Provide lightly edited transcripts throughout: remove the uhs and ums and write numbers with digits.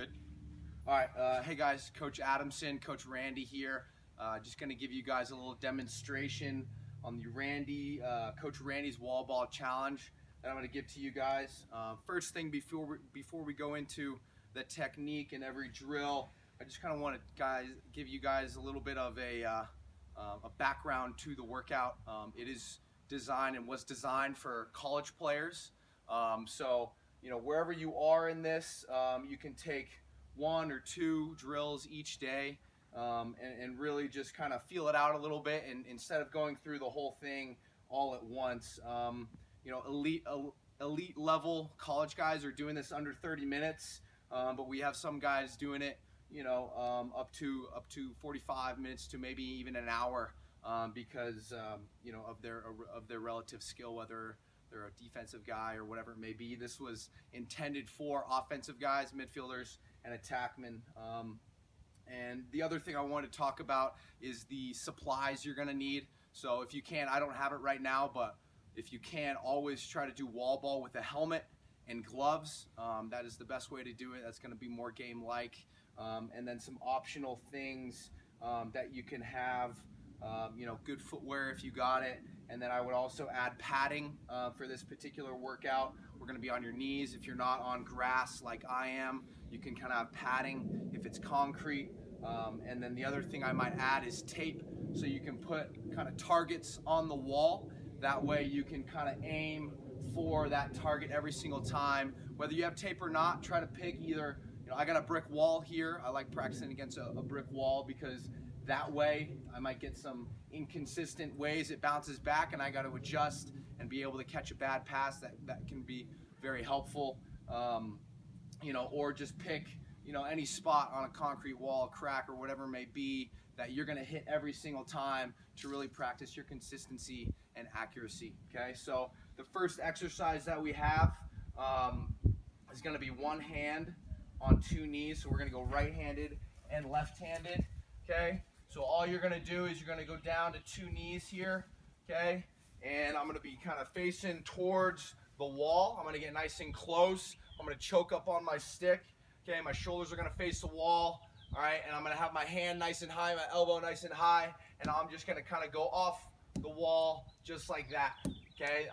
Good. All right, hey guys, Coach Adamson, Coach Randy here. Just going to give you guys a little demonstration on the Coach Randy's wall ball challenge that I'm going to give to you guys. First thing before we go into the technique and every drill, I just kind of want to give you guys a little bit of a background to the workout. It is designed and was designed for college players. So you know, wherever you are in this, you can take 1 or 2 drills each day and really just kind of feel it out a little bit, and instead of going through the whole thing all at once. You know, elite level college guys are doing this under 30 minutes, but we have some guys doing it, you know, up to 45 minutes to maybe even an hour, because you know, of their relative skill, whether they're a defensive guy or whatever it may be. This was intended for offensive guys, midfielders, and attackmen. And the other thing I want to talk about is the supplies you're going to need. So if you can, I don't have it right now, but if you can, always try to do wall ball with a helmet and gloves. That is the best way to do it. That's going to be more game-like. And then some optional things that you can have, you know, good footwear if you got it. And then I would also add padding for this particular workout. We're going to be on your knees. If you're not on grass like I am, you can kind of have padding if it's concrete. And then the other thing I might add is tape, so you can put kind of targets on the wall. That way you can kind of aim for that target every single time. Whether you have tape or not, try to pick either, you know, I got a brick wall here. I like practicing against a brick wall because that way I might get some inconsistent ways it bounces back, and I got to adjust and be able to catch a bad pass. That can be very helpful. You know, or just pick, you know, any spot on a concrete wall, a crack, or whatever it may be that you're going to hit every single time to really practice your consistency and accuracy. Okay, so the first exercise that we have is going to be one hand on 2 knees. So we're going to go right-handed and left-handed. Okay, so all you're going to do is you're going to go down to 2 knees here. Okay, and I'm going to be kind of facing towards the wall. I'm going to get nice and close. I'm going to choke up on my stick. Okay, my shoulders are going to face the wall. All right, and I'm going to have my hand nice and high, my elbow nice and high, and I'm just going to kind of go off the wall just like that. Okay,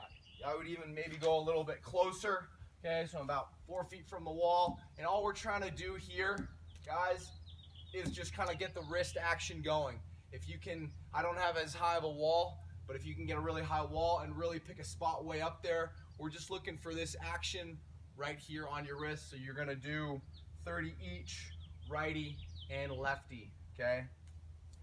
I would even maybe go a little bit closer. Okay, so I'm about 4 feet from the wall, and all we're trying to do here, guys, is just kind of get the wrist action going. If you can, I don't have as high of a wall, but if you can get a really high wall and really pick a spot way up there, we're just looking for this action right here on your wrist. So you're going to do 30 each, righty and lefty. Okay,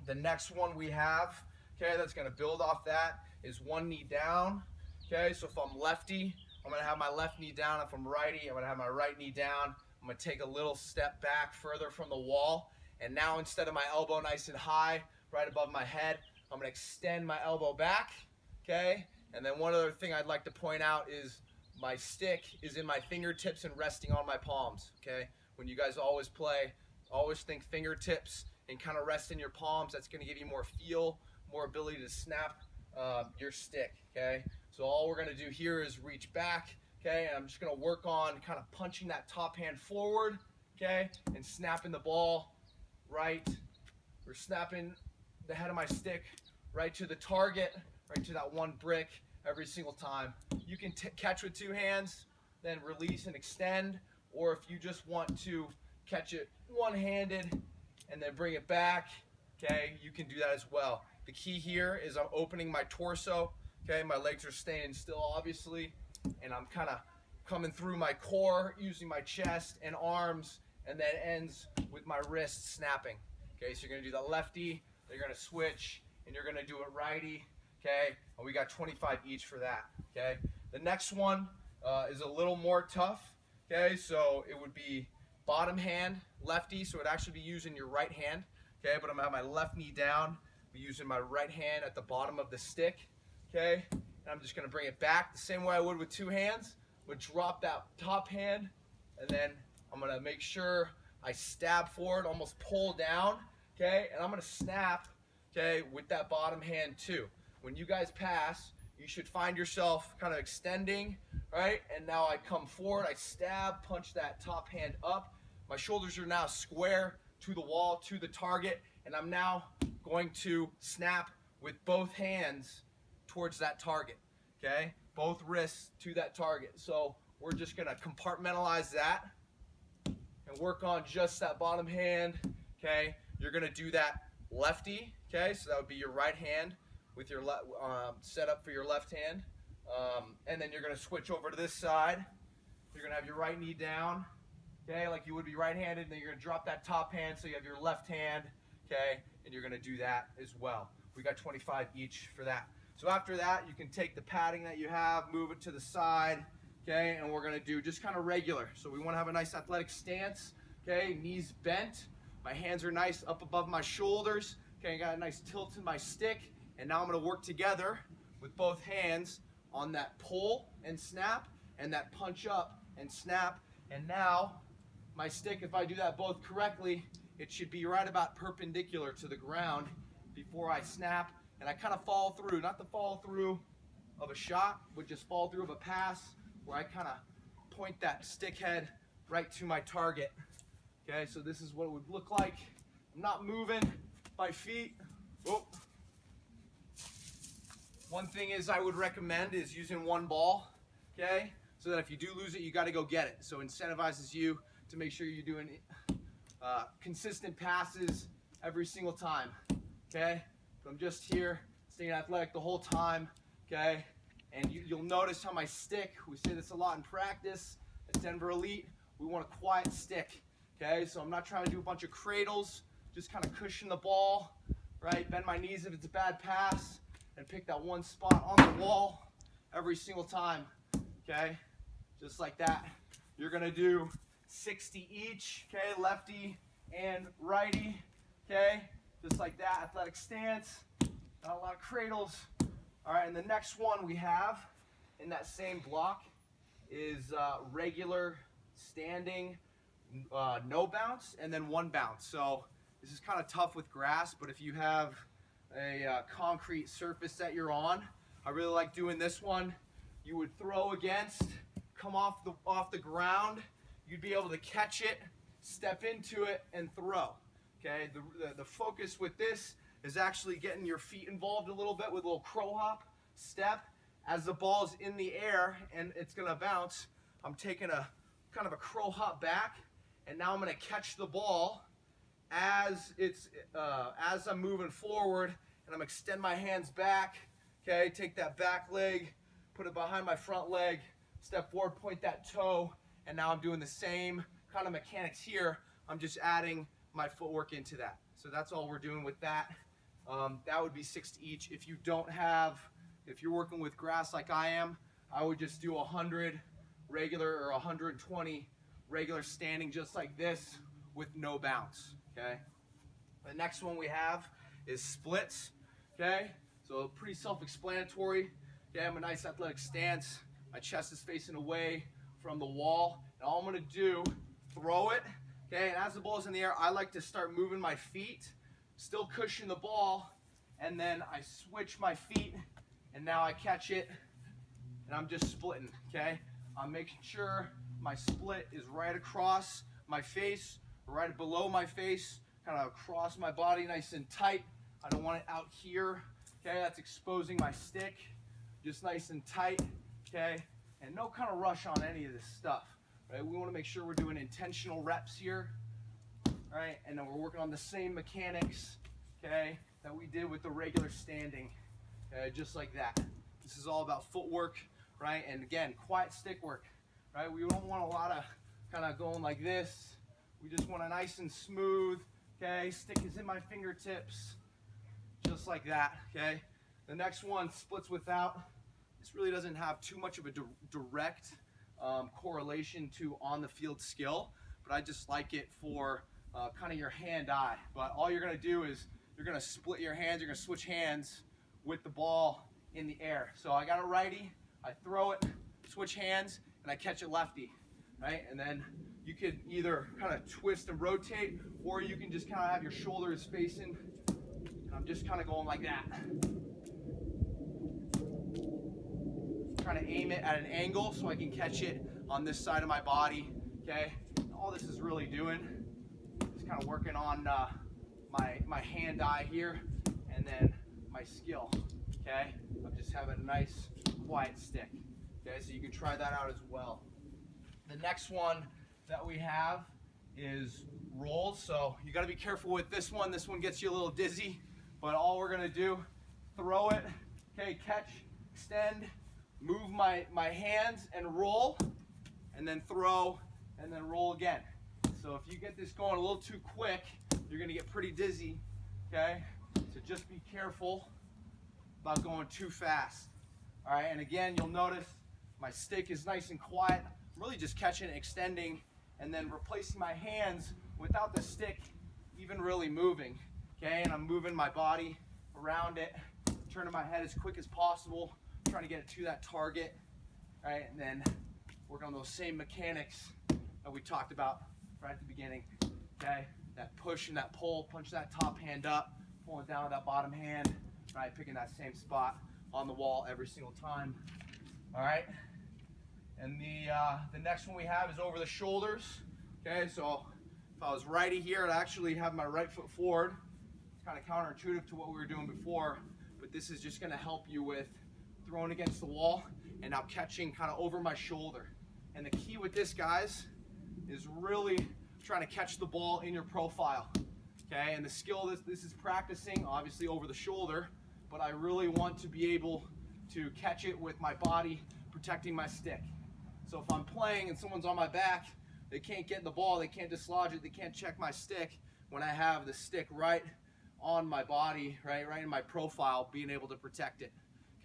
the next one we have, okay, that's going to build off that, is 1 knee down. Okay, so if I'm lefty, I'm going to have my left knee down. If I'm righty, I'm going to have my right knee down. I'm going to take a little step back further from the wall, and now instead of my elbow nice and high right above my head, I'm going to extend my elbow back. Okay, and then one other thing I'd like to point out is my stick is in my fingertips and resting on my palms. Okay, when you guys always play, always think fingertips and kind of rest in your palms. That's going to give you more feel, more ability to snap your stick. Okay, so all we're going to do here is reach back. Okay, and I'm just going to work on kind of punching that top hand forward. Okay, and snapping the ball right, or snapping the head of my stick right to the target, right to that one brick every single time. You can catch with 2 hands, then release and extend, or if you just want to catch it one-handed and then bring it back, okay, you can do that as well. The key here is I'm opening my torso. Okay, my legs are staying still, obviously, and I'm kind of coming through my core, using my chest and arms, and that ends with my wrist snapping. Okay, so you're going to do the lefty, then you're going to switch, and you're going to do it righty. Okay, and we got 25 each for that. Okay, the next one is a little more tough. Okay, so it would be bottom hand, lefty, so it'd actually be using your right hand. Okay, but I'm going to have my left knee down, be using my right hand at the bottom of the stick. Okay, and I'm just going to bring it back the same way I would with 2 hands. Would drop that top hand, and then I'm going to make sure I stab forward, almost pull down. Okay, and I'm going to snap, okay, with that bottom hand too. When you guys pass, you should find yourself kind of extending, right? And now I come forward, I stab, punch that top hand up, My shoulders are now square to the wall, to the target, and I'm now going to snap with both hands towards that target, okay? Both wrists to that target. So we're just gonna compartmentalize that and work on just that bottom hand, okay? You're gonna do that lefty, okay? So that would be your right hand with your set up for your left hand. And then you're gonna switch over to this side. You're gonna have your right knee down, okay, like you would be right-handed, and then you're gonna drop that top hand so you have your left hand, okay, and you're gonna do that as well. We got 25 each for that. So after that, you can take the padding that you have, move it to the side, okay, and we're gonna do just kind of regular. So we wanna have a nice athletic stance, okay, knees bent, my hands are nice up above my shoulders, okay, I got a nice tilt in my stick, and now I'm gonna work together with both hands on that pull and snap, and that punch up and snap, and now my stick, if I do that both correctly, it should be right about perpendicular to the ground before I snap, and I kind of follow through, not the follow through of a shot, but just follow through of a pass where I kind of point that stick head right to my target. Okay, so this is what it would look like. I'm not moving my feet. Oh. One thing is I would recommend is using one ball, okay, so that if you do lose it, you got to go get it. So it incentivizes you to make sure you're doing consistent passes every single time, okay? So I'm just here staying athletic the whole time, okay? And you'll notice how my stick, we say this a lot in practice at Denver Elite, we want a quiet stick, okay? So I'm not trying to do a bunch of cradles, just kind of cushion the ball, right? Bend my knees if it's a bad pass, and pick that one spot on the wall every single time, okay? Just like that. You're gonna do 60 each, okay? Lefty and righty, okay? Just like that, athletic stance, not a lot of cradles. All right, and the next one we have in that same block is regular standing, no bounce, and then one bounce. So this is kind of tough with grass, but if you have a concrete surface that you're on, I really like doing this one. You would throw against, come off the ground, you'd be able to catch it, step into it, and throw. Okay, the focus with this is actually getting your feet involved a little bit with a little crow hop step. As the ball is in the air and it's gonna bounce, I'm taking a kind of a crow hop back, and now I'm gonna catch the ball as I'm moving forward, and I'm extend my hands back. Okay, take that back leg, put it behind my front leg, step forward, point that toe, and now I'm doing the same kind of mechanics here. I'm just adding my footwork into that. So that's all we're doing with that. That would be 60 each. If you're working with grass like I am, I would just do 100 regular or 120 regular standing just like this with no bounce, okay? The next one we have is splits, okay? So pretty self-explanatory. Okay, I have a nice athletic stance. My chest is facing away from the wall. And all I'm gonna do, throw it, okay? And as the ball is in the air, I like to start moving my feet, still cushion the ball, and then I switch my feet, and now I catch it, and I'm just splitting, okay? I'm making sure my split is right across my face, right below my face, kind of across my body nice and tight. I don't want it out here, okay? That's exposing my stick, just nice and tight, okay? And no kind of rush on any of this stuff, right? We want to make sure we're doing intentional reps here, right? And then we're working on the same mechanics, okay, that we did with the regular standing, okay? Just like that. This is all about footwork, right? And again, quiet stick work, right? We don't want a lot of kind of going like this. We just want a nice and smooth, okay? Stick is in my fingertips, just like that, okay? The next one, splits without. This really doesn't have too much of a direct correlation to on the field skill, but I just like it for kind of your hand-eye. But all you're gonna do is you're gonna split your hands, you're gonna switch hands with the ball in the air. So I got a righty, I throw it, switch hands, and I catch it lefty, right? And then you could either kind of twist and rotate, or you can just kind of have your shoulders facing, and I'm just kind of going like that. Trying to aim it at an angle so I can catch it on this side of my body, okay? All all this is really doing is kind of working on my hand-eye here, and then my skill, okay? I'm just having a nice, quiet stick, okay? So you can try that out as well. The next one that we have is rolls. So you got to be careful with this one. This one gets you a little dizzy, but all we're gonna do, throw it, okay, catch, extend, move my hands and roll, and then throw, and then roll again. So if you get this going a little too quick, you're gonna get pretty dizzy, okay? So just be careful about going too fast. All right, and again, you'll notice my stick is nice and quiet. I'm really just catching, extending, and then replacing my hands without the stick even really moving, okay? And I'm moving my body around it, turning my head as quick as possible, trying to get it to that target, right? And then work on those same mechanics that we talked about right at the beginning, okay? That push and that pull, punch that top hand up, pulling down with that bottom hand, right? Picking that same spot on the wall every single time, all right? And the next one we have is over the shoulders, okay? So if I was righty here, I'd actually have my right foot forward. It's kind of counterintuitive to what we were doing before, but this is just gonna help you with throwing against the wall and now catching kind of over my shoulder. And the key with this, guys, is really trying to catch the ball in your profile, okay? And the skill this is practicing, obviously over the shoulder, but I really want to be able to catch it with my body protecting my stick. So if I'm playing and someone's on my back, they can't get the ball, they can't dislodge it, they can't check my stick when I have the stick right on my body, right in my profile, being able to protect it.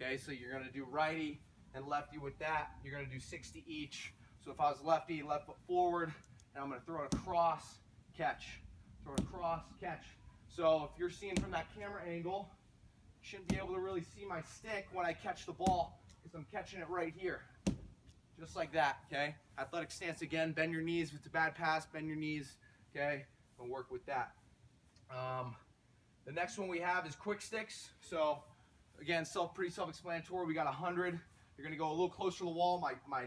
Okay, so you're gonna do righty and lefty with that. You're gonna do 60 each. So if I was lefty, left foot forward, and I'm gonna throw it across, catch. Throw it across, catch. So if you're seeing from that camera angle, you shouldn't be able to really see my stick when I catch the ball, because I'm catching it right here. Just like that, okay? Athletic stance again, bend your knees. If it's a bad pass, bend your knees, okay? And work with that. The next one we have is quick sticks. So again, pretty self-explanatory. We got 100. You're gonna go a little closer to the wall.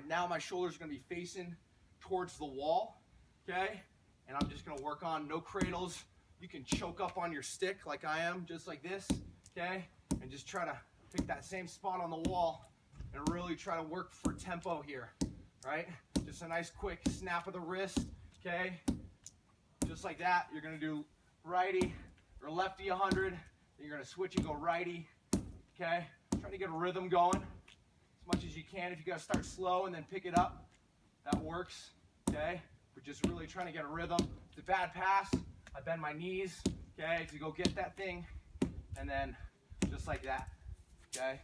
Now my shoulders are gonna be facing towards the wall, okay? And I'm just gonna work on no cradles. You can choke up on your stick like I am, just like this, okay? And just try to pick that same spot on the wall and really try to work for tempo here, right? Just a nice quick snap of the wrist, okay? Just like that. You're gonna do righty or lefty 100. Then you're gonna switch and go righty, okay? Try to get a rhythm going as much as you can. If you gotta start slow and then pick it up, that works, okay? We're just really trying to get a rhythm. If it's a bad pass, I bend my knees, okay, to go get that thing, and then just like that, okay?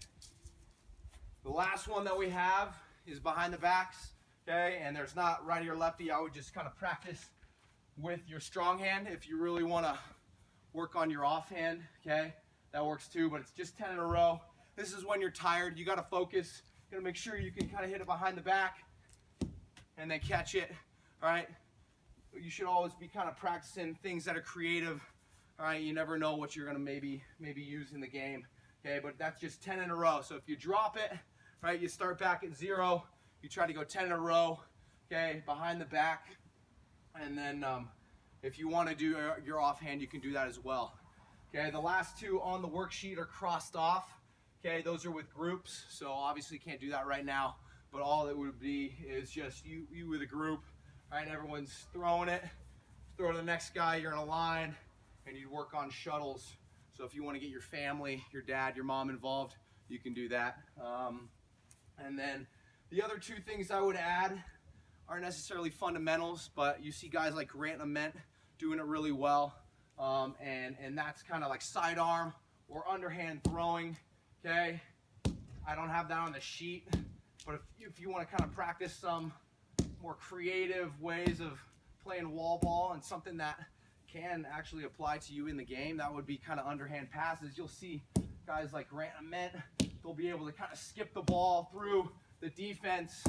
The last one that we have is behind the backs, okay? And there's not righty or lefty. I would just kind of practice with your strong hand. If you really want to work on your offhand, okay? That works too, but it's just 10 in a row. This is when you're tired. You got to focus. You got to make sure you can kind of hit it behind the back and then catch it, all right? You should always be kind of practicing things that are creative, all right? You never know what you're going to maybe use in the game, okay? But that's just 10 in a row. So if you drop it, right, you start back at 0, you try to go 10 in a row, okay, behind the back, and then if you want to do your offhand, you can do that as well. Okay, the last two on the worksheet are crossed off. Okay, those are with groups, so obviously can't do that right now, but all it would be is just you with a group, right? Everyone's throwing it, throw to the next guy, you're in a line, and you work on shuttles. So if you want to get your family, your dad, your mom involved, you can do that. And then the other two things I would add aren't necessarily fundamentals, but you see guys like Grant Ament doing it really well. And that's kind of like sidearm or underhand throwing, okay? I don't have that on the sheet, but if you want to kind of practice some more creative ways of playing wall ball and something that can actually apply to you in the game, that would be kind of underhand passes. You'll see guys like Grant Ament, they'll be able to kind of skip the ball through the defense,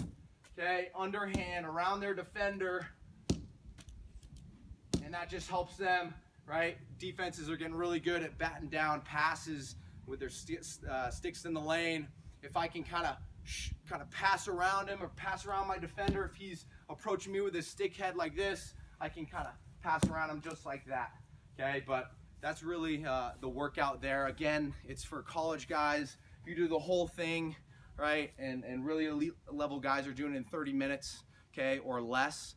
okay, underhand around their defender, and that just helps them, right? Defenses are getting really good at batting down passes with their sticks in the lane. If I can kind of pass around him or pass around my defender, if he's approaching me with his stick head like this, I can kind of pass around him just like that, okay? But that's really the workout there. Again, it's for college guys. If you do the whole thing, right, and really elite level guys are doing it in 30 minutes, okay, or less.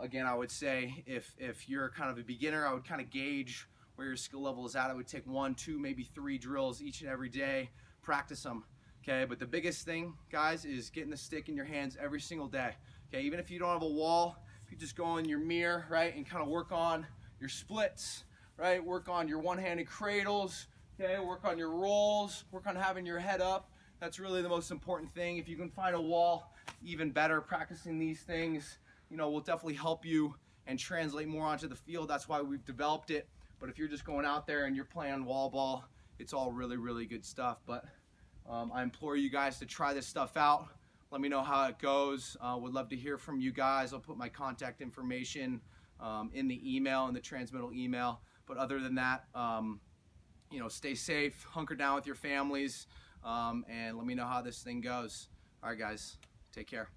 Again, I would say if you're kind of a beginner, I would kind of gauge where your skill level is at. I would take 1, 2, maybe 3 drills each and every day, practice them, okay? But the biggest thing, guys, is getting the stick in your hands every single day, okay? Even if you don't have a wall, if you just go in your mirror, right, and kind of work on your splits, right, work on your one-handed cradles, okay, work on your rolls, work on having your head up. That's really the most important thing. If you can find a wall, even better. Practicing these things, you know, will definitely help you and translate more onto the field. That's why we've developed it. But if you're just going out there and you're playing wall ball, it's all really, really good stuff. But I implore you guys to try this stuff out. Let me know how it goes. Would love to hear from you guys. I'll put my contact information in the email, in the transmittal email. But other than that, you know, stay safe, hunker down with your families, and let me know how this thing goes. All right, guys, take care.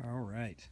All right.